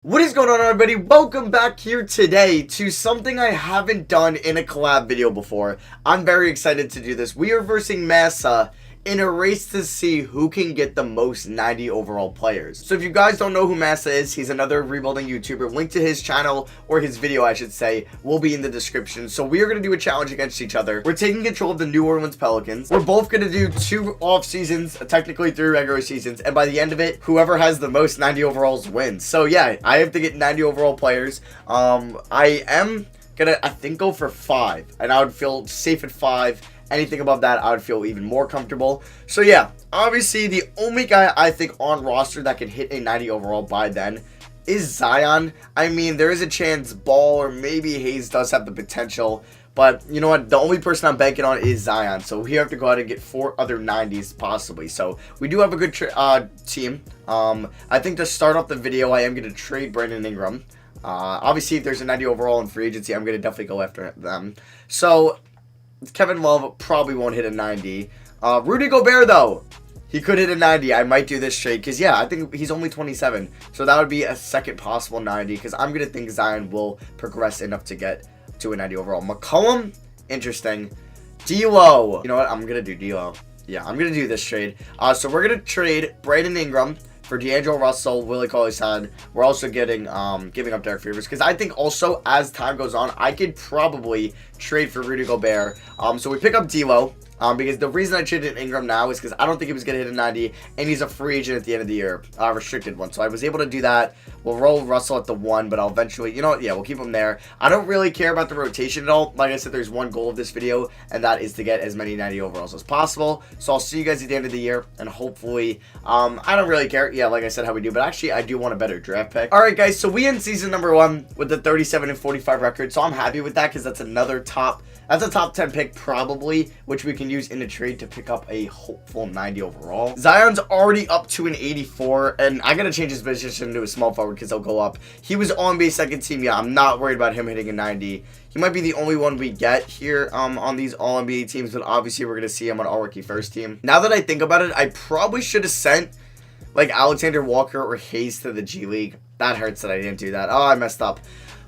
What is going on, everybody? Welcome back here today to something I haven't done in a collab video before. I'm very excited to do this. We are versing Massa in a race to see who can get the most 90 overall players. So if you guys don't know who Massa is, he's another rebuilding YouTuber. Link to his channel, or his video I should say, will be in the description. So we are going to do a challenge against each other. We're taking control of the New Orleans Pelicans. We're both going to do 2 off seasons, technically 3 regular seasons, and by the end of it, whoever has the most 90 overalls wins. So yeah, I have to get 90 overall players. I am gonna, I think, go for 5, and I would feel safe at 5. Anything above that, I would feel even more comfortable. So yeah, obviously the only guy I think on roster that can hit a 90 overall by then is Zion. I mean, there is a chance Ball or maybe Hayes does have the potential, but you know what? The only person I'm banking on is Zion. So we have to go ahead and get 4 other 90s possibly. So we do have a good team. I think to start off the video, I am going to trade Brandon Ingram. Obviously, if there's a 90 overall in free agency, I'm going to definitely go after them. So Kevin Love probably won't hit a 90. Rudy Gobert, though, he could hit a 90. I might do this trade because, yeah, I think he's only 27. So that would be a second possible 90 because I'm going to think Zion will progress enough to get to a 90 overall. McCollum, interesting. D'Lo, you know what? I'm going to do D'Lo. Yeah, I'm going to do this trade. So we're going to trade Brandon Ingram for D'Angelo Russell, Willie Cauley-Stein. We're also getting giving up Derek Favors because I think also as time goes on, I could probably trade for Rudy Gobert. So we pick up D'Lo. Because the reason I traded Ingram now is because I don't think he was going to hit a 90, and he's a free agent at the end of the year, restricted one. So I was able to do that. We'll roll Russell at the 1, but I'll eventually, you know what, yeah, we'll keep him there. I don't really care about the rotation at all. Like I said, there's one goal of this video, and that is to get as many 90 overalls as possible. So I'll see you guys at the end of the year, and hopefully, I don't really care, yeah, like I said, how we do, but actually, I do want a better draft pick. All right, guys, so we end season number 1 with the 37-45 record, so I'm happy with that because that's another top 10 pick probably, which we can use in a trade to pick up a hopeful 90 overall. Zion's already up to an 84, and I gotta change his position to a small forward because he'll go up. He was on base second team. Yeah, I'm not worried about him hitting a 90. He might be the only one we get here on these All-NBA teams, but obviously we're gonna see him on All-Rookie First Team. Now that I think about it, I probably should have sent like Alexander Walker or Hayes to the G League. That hurts that I didn't do that. Oh, I messed up.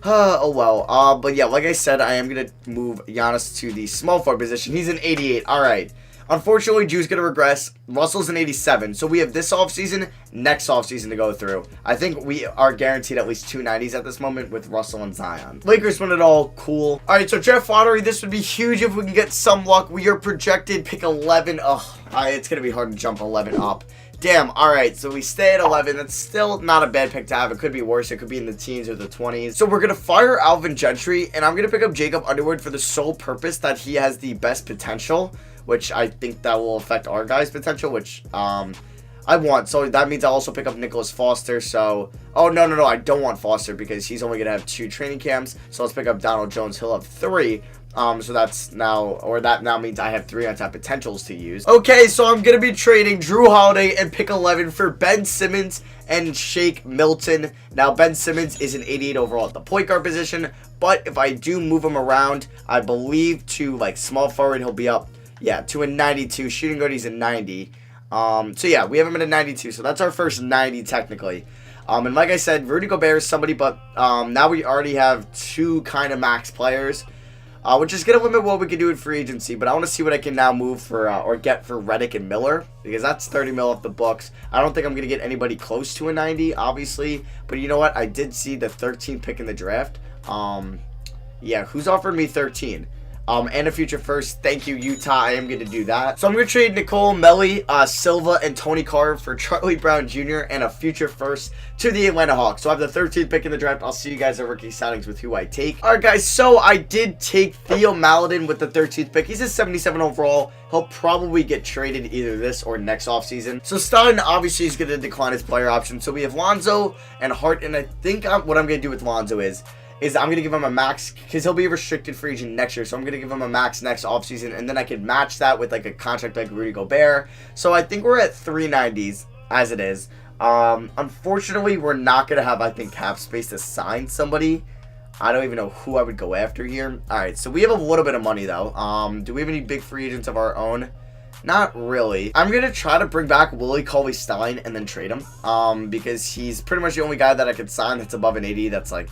Oh well, but yeah, like I said, I am going to move Giannis to the small forward position. He's an 88, alright. Unfortunately, Drew's going to regress. Russell's an 87, so we have this offseason, next offseason to go through. I think we are guaranteed at least 2 90s at this moment with Russell and Zion. Lakers win it all, cool. Alright, so draft lottery, this would be huge if we can get some luck. We are projected pick 11. Ugh, it's going to be hard to jump 11 up. Damn, alright, so we stay at 11. That's still not a bad pick to have. It could be worse. It could be in the teens or the 20s. So we're going to fire Alvin Gentry, and I'm going to pick up Jacob Underwood for the sole purpose that he has the best potential, which I think that will affect our guy's potential, which I want. So that means I'll also pick up Nicholas Foster. So, oh, no, I don't want Foster because he's only going to have 2 training camps. So let's pick up Donald Jones. He'll have 3. So that's now, or that now means I have 3 untapped potentials to use. Okay, so I'm going to be trading Drew Holiday and pick 11 for Ben Simmons and Shake Milton. Now, Ben Simmons is an 88 overall at the point guard position, but if I do move him around, I believe to like small forward, he'll be up, yeah, to a 92. Shooting guard, he's a 90. So yeah, we have him at a 92, so that's our first 90 technically. And like I said, Rudy Gobert is somebody, but now we already have 2 kind of max players. Which is going to limit what we can do in free agency, but I want to see what I can now move for, or get for Redick and Miller, because that's 30 mil off the books. I don't think I'm going to get anybody close to a 90, obviously, but you know what? I did see the 13th pick in the draft. Yeah, who's offered me 13? And a future first. Thank you, Utah. I am going to do that. So I'm going to trade Nicole Melli, Silva, and Tony Carr for Charlie Brown Jr. and a future first to the Atlanta Hawks. So I have the 13th pick in the draft. I'll see you guys at rookie signings with who I take. All right, guys. So I did take Theo Maledon with the 13th pick. He's a 77 overall. He'll probably get traded either this or next offseason. So Stein obviously is going to decline his player option. So we have Lonzo and Hart. And I think what I'm going to do with Lonzo is I'm going to give him a max because he'll be a restricted free agent next year. So I'm going to give him a max next offseason, and then I can match that with like a contract like Rudy Gobert. So I think we're at 390s as it is. Unfortunately, we're not going to have, I think, cap space to sign somebody. I don't even know who I would go after here. All right, so we have a little bit of money, though. Do we have any big free agents of our own? Not really. I'm going to try to bring back Willie Cauley-Stein and then trade him. Because he's pretty much the only guy that I could sign that's above an 80 that's like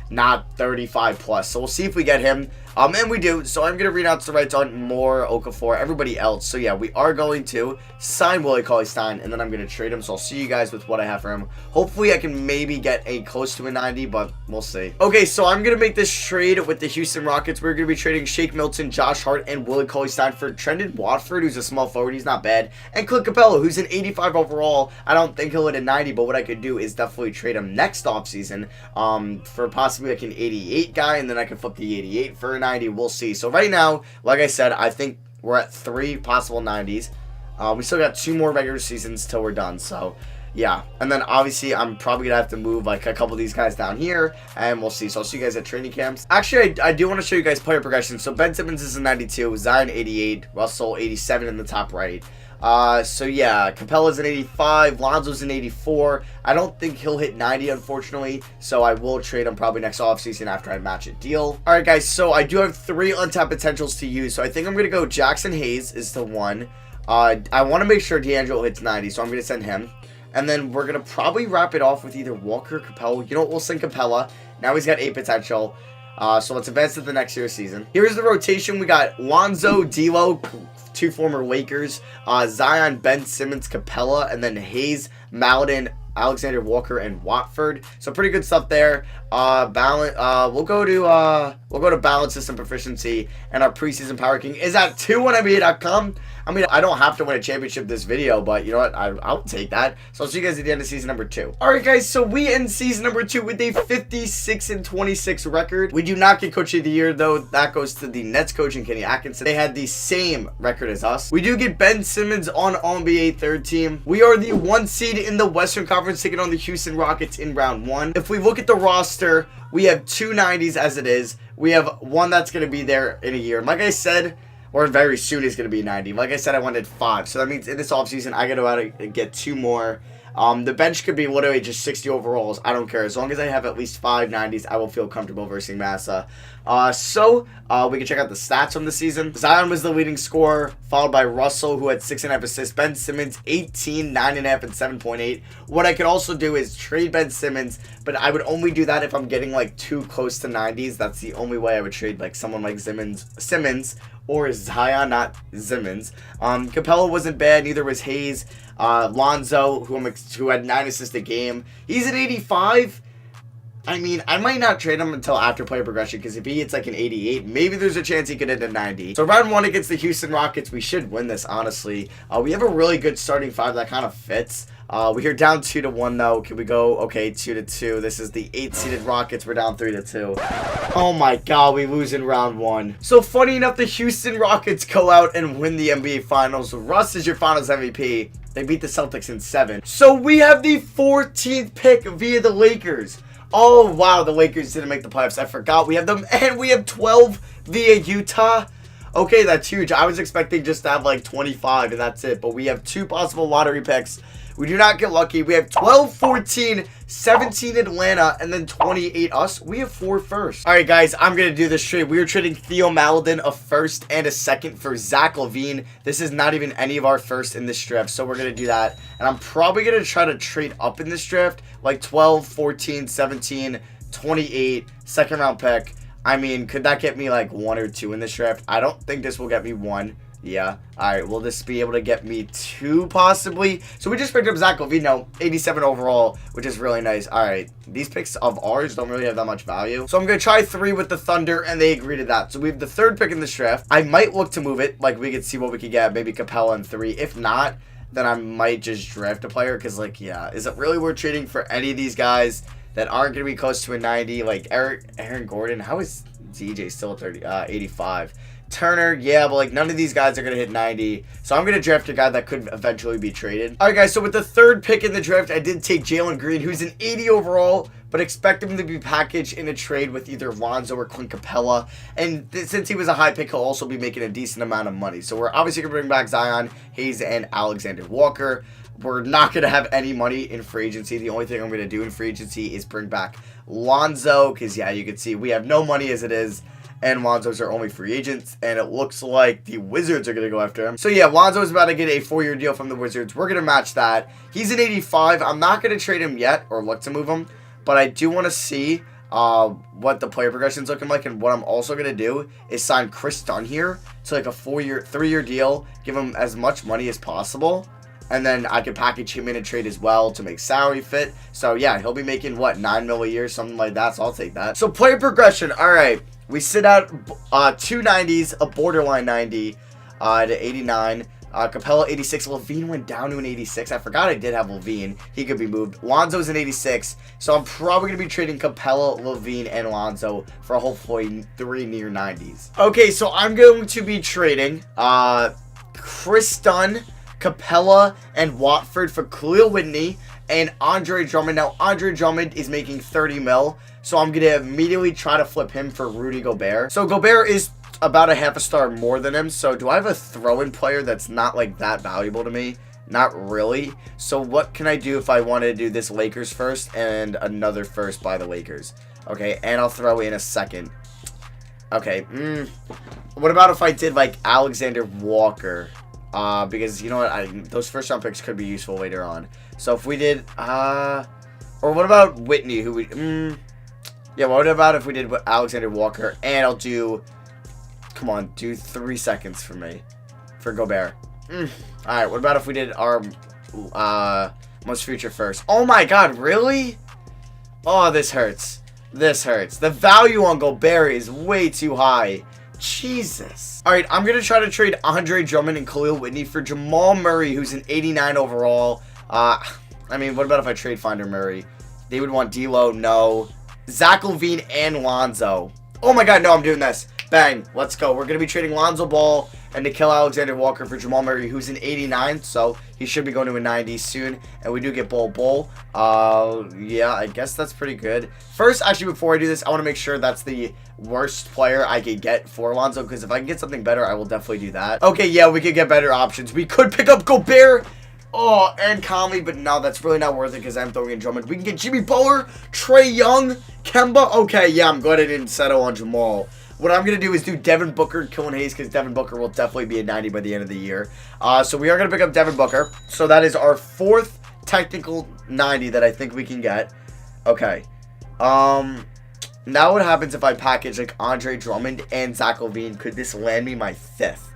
not 35 plus. So we'll see if we get him. And we do. So I'm going to renounce the rights on Moore, Okafor, everybody else. So yeah, we are going to sign Willie Cauley-Stein, and then I'm going to trade him. So I'll see you guys with what I have for him. Hopefully I can maybe get a close to a 90, but we'll see. Okay, so I'm going to make this trade with the Houston Rockets. We're going to be trading Shake Milton, Josh Hart, and Willie Cauley-Stein for Trendon Watford, who's a small forward. He's not bad. And Clint Capella, who's an 85 overall. I don't think he'll hit a 90, but what I could do is definitely trade him next offseason for possibly like an 88 guy, and then I can flip the 88 for a 90. We'll see. So right now, like I said, I think we're at 3 possible 90s. We still got 2 more regular seasons till we're done. So yeah, and then obviously I'm probably gonna have to move like a couple of these guys down here, and we'll see. So I'll see you guys at training camps. Actually, I do want to show you guys player progression. So Ben Simmons is a 92, Zion 88, Russell 87 in the top right. So yeah, Capella's an 85, Lonzo's an 84. I don't think he'll hit 90, unfortunately, so I will trade him probably next offseason after I match a deal. Alright guys, so I do have 3 untapped potentials to use, so I think I'm going to go Jackson Hayes is the one. I want to make sure D'Angelo hits 90, so I'm going to send him. And then we're going to probably wrap it off with either Walker or Capella. You know what, we'll send Capella. Now he's got 8 potential. So let's advance to the next year's season. Here's the rotation. We got Lonzo, D'Lo, 2 former Lakers, Zion, Ben Simmons, Capella, and then Hayes, Maledon, Alexander Walker, and Watford. So pretty good stuff there. We'll go to balance system proficiency, and our preseason power king is at 2NBA.com. I mean, I don't have to win a championship this video, but you know what? I'll take that. So I'll see you guys at the end of season number 2. All right, guys. So we end season number 2 with a 56-26 record. We do not get coach of the year though. That goes to the Nets coach and Kenny Atkinson. They had the same record as us. We do get Ben Simmons on NBA third team. We are the 1 seed in the Western Conference, taking on the Houston Rockets in round 1. If we look at the roster, we have 2 90s as it is. We have 1 that's going to be there in a year. Like I said, or very soon is going to be 90. Like I said, I wanted 5. So that means in this offseason, I got to out to get 2 more. The bench could be literally just 60 overalls. I don't care. As long as I have at least 5 90s, I will feel comfortable versing Massa. We can check out the stats from the season. Zion was the leading scorer, followed by Russell, who had 6.5 assists. Ben Simmons, 18, 9.5, and 7.8. What I could also do is trade Ben Simmons, but I would only do that if I'm getting like too close to 90s. That's the only way I would trade like someone like Simmons or Zion, not Simmons. Capella wasn't bad, neither was Hayes. Lonzo, who had 9 assists a game, he's an 85. I mean, I might not trade him until after player progression, because if he hits like an 88, maybe there's a chance he could hit a 90. So round 1 against the Houston Rockets, we should win this, honestly. We have a really good starting 5 that kind of fits. We're down 2-1 though. Can we go? Okay, 2-2. This is the 8-seeded Rockets. We're down 3-2. Oh my god, we lose in round 1. So funny enough, the Houston Rockets go out and win the NBA Finals. Russ is your Finals MVP. They beat the Celtics in 7. So we have the 14th pick via the Lakers. Oh wow, the Lakers didn't make the playoffs. I forgot we have them, and we have 12 via Utah. Okay, that's huge. I was expecting just to have like 25 and that's it, but we have 2 possible lottery picks. We do not get lucky. We have 12, 14, 17 Atlanta, and then 28 us. We have 4 firsts. All right, guys, I'm going to do this trade. We are trading Theo Maledon a first and a second for Zach LaVine. This is not even any of our firsts in this draft, so we're going to do that. And I'm probably going to try to trade up in this draft, like 12, 14, 17, 28, second round pick. I mean, could that get me like 1 or 2 in this draft? I don't think this will get me 1. Yeah. Alright, will this be able to get me 2 possibly? So we just picked up Zach LaVine, 87 overall, which is really nice. Alright, these picks of ours don't really have that much value. So I'm going to try 3 with the Thunder, and they agree to that. So we have the 3rd pick in this draft. I might look to move it. Like, we could see what we could get. Maybe Capella in 3. If not, then I might just draft a player. Because, like, yeah, is it really worth trading for any of these guys that aren't going to be close to a 90? Like, Aaron Gordon, how is DJ still at 85? Turner, yeah, but like none of these guys are going to hit 90. So I'm going to draft a guy that could eventually be traded. All right, guys, so with the 3rd pick in the draft, I did take Jalen Green, who's an 80 overall, but expect him to be packaged in a trade with either Lonzo or Clint Capella. And since he was a high pick, he'll also be making a decent amount of money. So we're obviously going to bring back Zion, Hayes, and Alexander Walker. We're not going to have any money in free agency. The only thing I'm going to do in free agency is bring back Lonzo, because, yeah, you can see we have no money as it is. and Lonzo's our only free agents, and it looks like the Wizards are going to go after him. So yeah, Lonzo's about to get a 4-year deal from the Wizards. We're going to match that. He's an 85. I'm not going to trade him yet or look to move him, but I do want to see what the player progression's looking like, and what I'm also going to do is sign Chris Dunn here to like a 3-year deal, give him as much money as possible, and then I can package him in a trade as well to make salary fit. So yeah, he'll be making what, $9 million a year, something like that, so I'll take that. So player progression, all right, we sit out 2 90s, a borderline 90 to 89. Capella 86. LaVine went down to an 86. I forgot I did have LaVine. He could be moved. Lonzo's an 86. So I'm probably going to be trading Capella, LaVine, and Lonzo for hopefully 3 near 90s. Okay, so I'm going to be trading Chris Dunn, Capella, and Watford for Khalil Whitney and Andre Drummond. Now, Andre Drummond is making 30 mil. So I'm going to immediately try to flip him for Rudy Gobert. So Gobert is about a half a star more than him. So do I have a throw-in player that's not like that valuable to me? Not really. So what can I do if I want to do this Lakers first and another first by the Lakers? Okay, and I'll throw in a second. Okay, what about if I did like Alexander Walker? Because you know what, those first round picks could be useful later on. So if we did, or what about Whitney? Who we, yeah, what about if we did Alexander Walker, and I'll do, come on, do 3 seconds for me, for Gobert. Alright, what about if we did our most future first? Oh my god, really? Oh, this hurts. This hurts. The value on Gobert is way too high. Jesus. Alright, I'm going to try to trade Andre Drummond and Khalil Whitney for Jamal Murray, who's an 89 overall. I mean, what about if I trade Finder Murray? They would want D'Lo, no. Zach LaVine and Lonzo. Oh my god, no, I'm doing this. Bang, let's go. We're going to be trading Lonzo Ball and Nickeil Alexander-Walker for Jamal Murray, who's an 89, so he should be going to a 90 soon. And we do get Bol. Yeah, I guess that's pretty good. First, actually, before I do this, I want to make sure that's the worst player I could get for Lonzo, because if I can get something better, I will definitely do that. Okay, yeah, we could get better options. We could pick up Gobert. Oh, and Conley, but no, that's really not worth it because I'm throwing in Drummond. We can get Jimmy Butler, Trae Young, Kemba. Okay, yeah, I'm glad I didn't settle on Jamal. What I'm going to do is do Devin Booker, Killian Hayes, because Devin Booker will definitely be a 90 by the end of the year. So we are going to pick up Devin Booker. So that is our 4th technical 90 that I think we can get. Okay. Now what happens if I package like Andre Drummond and Zach LaVine? Could this land me my 5th?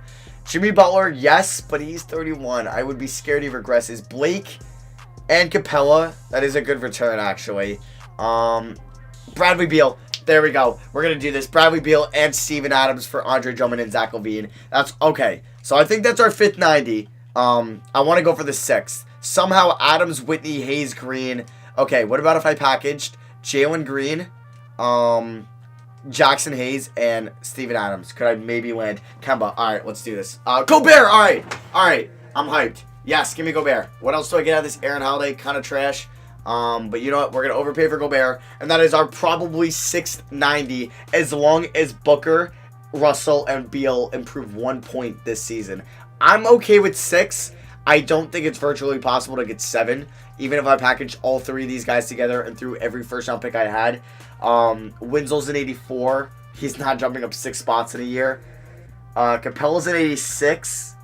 Jimmy Butler, yes, but he's 31. I would be scared he regresses. Blake and Capella. That is a good return, actually. Bradley Beal. There we go. We're going to do this. Bradley Beal and Steven Adams for Andre Drummond and Zach LaVine. That's okay. So I think that's our 5th 90. I want to go for the 6th. Somehow Adams, Whitney, Hayes, Green. Okay, what about if I packaged Jalen Green, Jackson Hayes, and Steven Adams? Could I maybe land Kemba? All right, let's do this. Gobert. All right. I'm hyped. Yes, give me Gobert. What else do I get out of this Aaron Holiday? Kind of trash. But you know what? We're going to overpay for Gobert. And that is our probably 6th 90 as long as Booker, Russell, and Beal improve 1 point this season. I'm okay with 6. I don't think it's virtually possible to get 7. Even if I package all 3 of these guys together and threw every first-round pick I had. Winslow's an 84. He's not jumping up 6 spots in a year. Capella's an 86.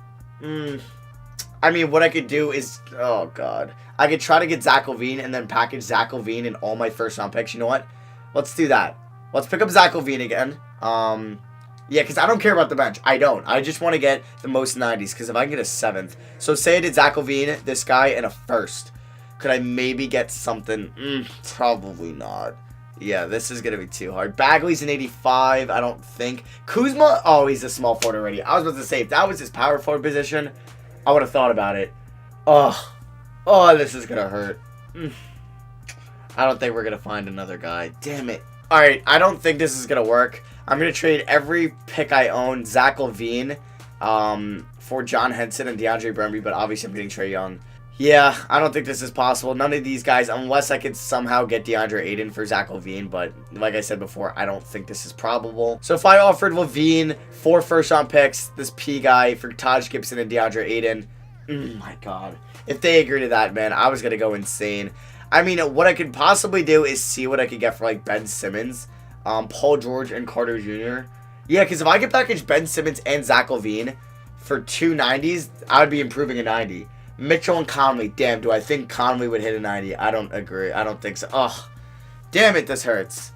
I mean, what I could do is, oh god, I could try to get Zach LaVine and then package Zach LaVine in all my first round picks. You know what? Let's do that. Let's pick up Zach LaVine again. Yeah, because I don't care about the bench. I don't. I just want to get the most 90s, because if I can get a 7th. So say I did Zach LaVine, this guy, and a 1st. Could I maybe get something? Probably not. Yeah, this is going to be too hard. Bagley's an 85, I don't think. Kuzma, oh, he's a small forward already. I was about to say, if that was his power forward position, I would have thought about it. Oh, this is going to hurt. I don't think we're going to find another guy. Damn it. All right, I don't think this is going to work. I'm going to trade every pick I own, Zach LaVine, for John Henson and DeAndre Brumby, but obviously I'm getting Trae Young. Yeah, I don't think this is possible. None of these guys, unless I could somehow get DeAndre Ayton for Zach LaVine, but like I said before, I don't think this is probable. So if I offered LaVine 4 first-round picks, this P guy for Taj Gibson and DeAndre Ayton, my God. If they agree to that, man, I was going to go insane. I mean, what I could possibly do is see what I could get for, like, Ben Simmons, Paul George, and Carter Jr. Yeah, because if I could package Ben Simmons and Zach LaVine for 290s, I would be improving a 90. Mitchell and Conley. Damn, do I think Conley would hit a 90? I don't agree. I don't think so. Ugh. Damn it, this hurts.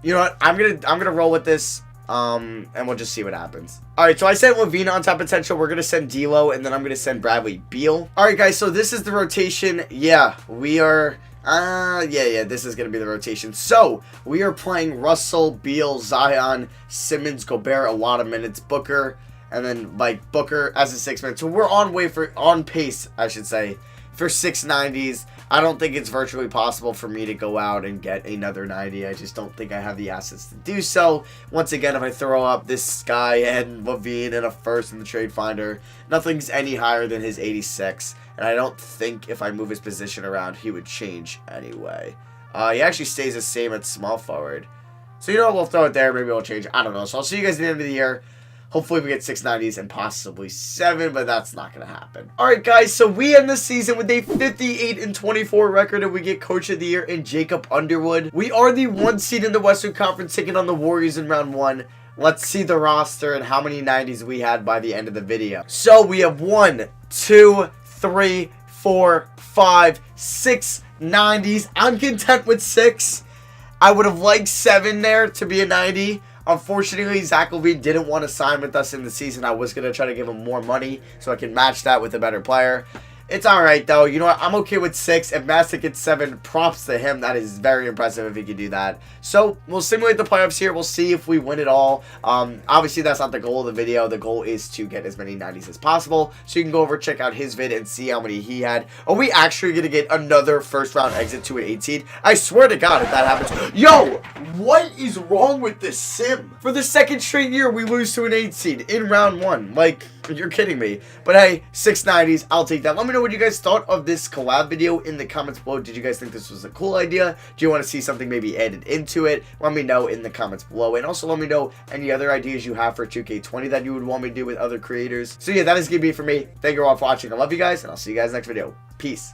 You know what? I'm gonna roll with this. And we'll just see what happens. Alright, so I sent LaVine on top potential. We're gonna send D'Lo, and then I'm gonna send Bradley Beal. Alright, guys, so this is the rotation. Yeah, we are... yeah, this is going to be the rotation. So, we are playing Russell, Beal, Zion, Simmons, Gobert, a lot of minutes, Booker, and then, like, Booker as a 6 man. So, we're on pace, I should say, for 690s. I don't think it's virtually possible for me to go out and get another 90. I just don't think I have the assets to do so. Once again, if I throw up this guy and LaVine and a first in the trade finder, nothing's any higher than his 86. And I don't think if I move his position around, he would change anyway. He actually stays the same at small forward. So, you know what? We'll throw it there. Maybe it'll change. I don't know. So, I'll see you guys at the end of the year. Hopefully, we get 690s and possibly 7, but that's not going to happen. All right, guys. So, we end the season with a 58-24 record, and we get Coach of the Year in Jacob Underwood. We are the 1 seed in the Western Conference, taking on the Warriors in round 1. Let's see the roster and how many 90s we had by the end of the video. So, we have 1, 2, 3, 4, 5, 6 90s. I'm content with 6. I would have liked 7 there to be a 90. Unfortunately, Zach LaVine didn't want to sign with us in the season. I was going to try to give him more money so I can match that with a better player. It's alright, though. You know what? I'm okay with 6. If Massa gets 7, props to him. That is very impressive if he can do that. So, we'll simulate the playoffs here. We'll see if we win it all. Obviously, that's not the goal of the video. The goal is to get as many 90s as possible. So, you can go over, check out his vid, and see how many he had. Are we actually going to get another first-round exit to an 8 seed? I swear to God, if that happens. Yo! What is wrong with this sim? For the 2nd straight year, we lose to an 8 seed in round 1. Like, you're kidding me. But hey, 690s, I'll take that. Let me know what you guys thought of this collab video in the comments below. Did you guys think this was a cool idea? Do you want to see something maybe added into it? Let me know in the comments below. And also let me know any other ideas you have for 2K20 that you would want me to do with other creators. So yeah, that is going to be it for me. Thank you all for watching. I love you guys, and I'll see you guys next video. Peace.